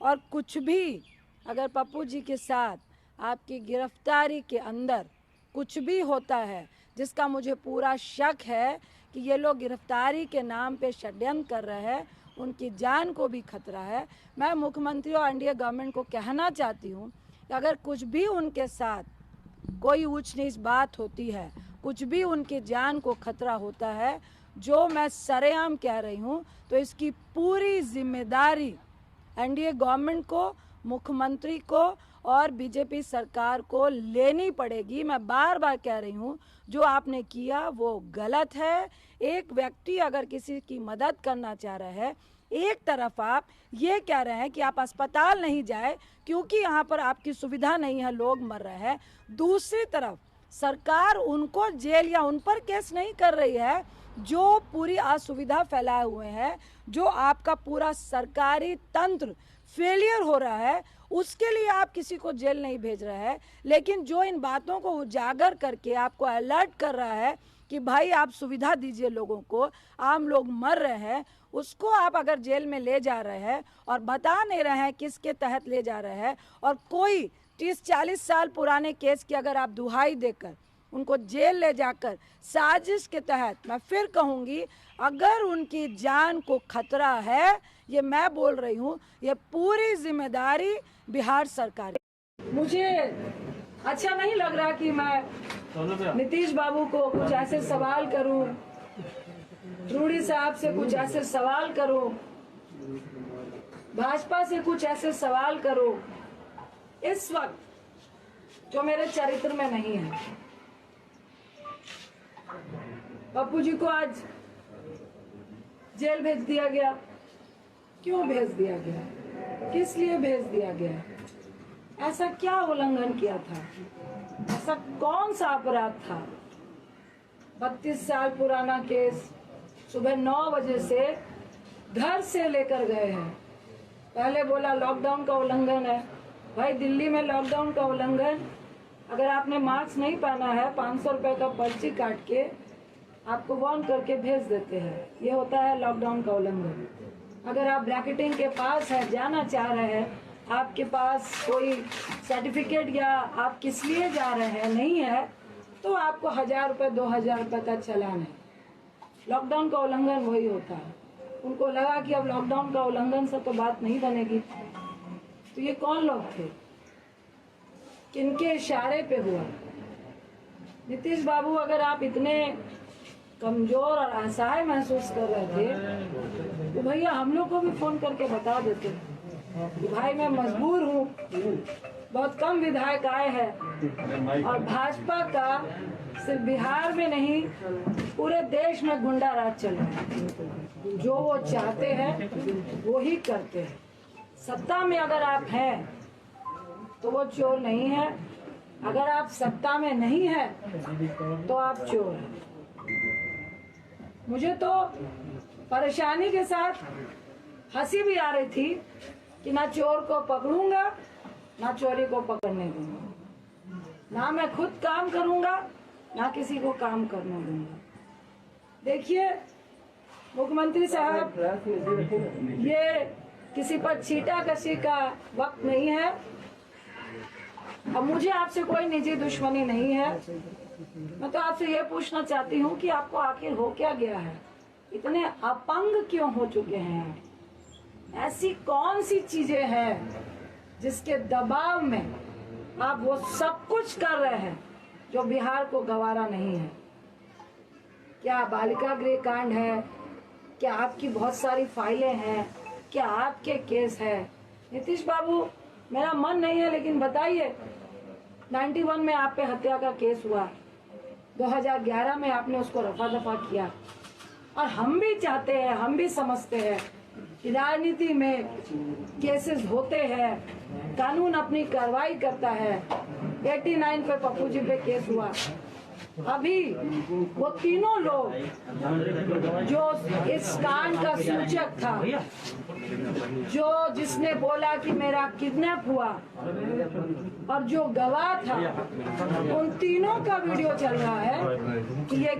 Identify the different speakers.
Speaker 1: और कुछ भी अगर पप्पू जी के साथ आपकी गिरफ्तारी के अंदर कुछ भी होता है, जिसका मुझे पूरा शक है कि ये लोग गिरफ्तारी के नाम पे षड्यंत्र कर रहे हैं, उनकी जान को भी खतरा है। मैं मुख्यमंत्री और एनडीए गवर्नमेंट को कहना चाहती हूँ कि अगर कुछ भी उनके साथ कोई ऊंच नीच बात होती है, कुछ भी उनकी जान को खतरा होता है, जो मैं सरेआम कह रही हूँ, तो इसकी पूरी जिम्मेदारी एनडीए गवर्नमेंट को, मुख्यमंत्री को और बीजेपी सरकार को लेनी पड़ेगी। मैं बार बार कह रही हूँ, जो आपने किया वो गलत है। एक व्यक्ति अगर किसी की मदद करना चाह रहा है, एक तरफ आप ये कह रहे हैं कि आप अस्पताल नहीं जाए क्योंकि यहाँ पर आपकी सुविधा नहीं है, लोग मर रहे हैं। दूसरी तरफ सरकार उनको जेल या उन पर केस नहीं कर रही है जो पूरी असुविधा फैलाए हुए हैं, जो आपका पूरा सरकारी तंत्र फेलियर हो रहा है, उसके लिए आप किसी को जेल नहीं भेज रहे हैं। लेकिन जो इन बातों को उजागर करके आपको अलर्ट कर रहा है कि भाई आप सुविधा दीजिए लोगों को, आम लोग मर रहे हैं, उसको आप अगर जेल में ले जा रहे हैं और बता नहीं रहे हैं किसके तहत ले जा रहे हैं, और कोई 30-40 साल पुराने केस की अगर आप दुहाई देकर उनको जेल ले जाकर साजिश के तहत, मैं फिर कहूँगी, अगर उनकी जान को खतरा है, ये मैं बोल रही हूँ, ये पूरी जिम्मेदारी बिहार सरकार की। मुझे अच्छा नहीं लग रहा कि मैं नीतीश बाबू को कुछ ऐसे सवाल करूं, रूडी साहब से कुछ ऐसे सवाल करूं, भाजपा से कुछ ऐसे सवाल करूं इस वक्त जो मेरे चरित्र में नहीं है। पप्पू जी को आज जेल भेज दिया गया। क्यों भेज दिया गया? किस लिए भेज दिया गया? ऐसा क्या उल्लंघन किया था? ऐसा कौन सा अपराध था? 32 साल पुराना केस, सुबह 9 बजे से घर से लेकर गए हैं। पहले बोला लॉकडाउन का उल्लंघन है। भाई दिल्ली में लॉकडाउन का उल्लंघन, अगर आपने मास्क नहीं पहना है 500 रुपए का पर्ची काट के आपको वार्न करके भेज देते हैं, ये होता है लॉकडाउन का उल्लंघन। अगर आप ब्रैकेटिंग के पास है, जाना चाह रहे हैं, आपके पास कोई सर्टिफिकेट या आप किस लिए जा रहे हैं नहीं है, तो आपको 1000 रुपये 2000 रुपये का चालान है। लॉकडाउन का उल्लंघन वही होता है। उनको लगा कि अब लॉकडाउन का उल्लंघन से तो बात नहीं बनेगी, तो ये कौन लोग थे, किनके इशारे पे हुआ? नीतीश बाबू, अगर आप इतने कमजोर और असहाय महसूस कर रहे थे तो भैया हम लोग को भी फोन करके बता देते कि भाई मैं मजबूर हूँ, बहुत कम विधायक आए हैं और भाजपा का सिर्फ बिहार में नहीं पूरे देश में गुंडा राज चल रहा है। जो वो चाहते हैं वो ही करते हैं। सत्ता में अगर आप हैं तो वो चोर नहीं है, अगर आप सत्ता में नहीं है तो आप चोर हैं। मुझे तो परेशानी के साथ हंसी भी आ रही थी कि ना चोर को पकड़ूंगा ना चोरी को पकड़ने दूंगा, ना मैं खुद काम करूंगा ना किसी को काम करने दूंगा। देखिए मुख्यमंत्री साहब, ये किसी पर छींटाकशी का वक्त नहीं है। अब मुझे आपसे कोई निजी दुश्मनी नहीं है। मैं तो आपसे ये पूछना चाहती हूँ कि आपको आखिर हो क्या गया है? इतने अपंग क्यों हो चुके हैं? ऐसी कौन सी चीजें हैं जिसके दबाव में आप वो सब कुछ कर रहे हैं जो बिहार को गवारा नहीं है? क्या बालिका गृह कांड है? क्या आपकी बहुत सारी फाइलें हैं? क्या आपके केस है? नीतीश बाबू, मेरा मन नहीं है लेकिन बताइए, 91 में आप पे हत्या का केस हुआ, 2011 में आपने उसको रफा दफा किया, और हम भी चाहते हैं, हम भी समझते हैं कि राजनीति में केसेस होते हैं, कानून अपनी कार्रवाई करता है। 89 पे पप्पू जी पे केस हुआ। अभी वो तीनों लोग जो इस कांड का सूचक था, जो जिसने बोला कि मेरा किडनैप हुआ और जो गवाह था, उन तीनों का वीडियो चल रहा है कि ये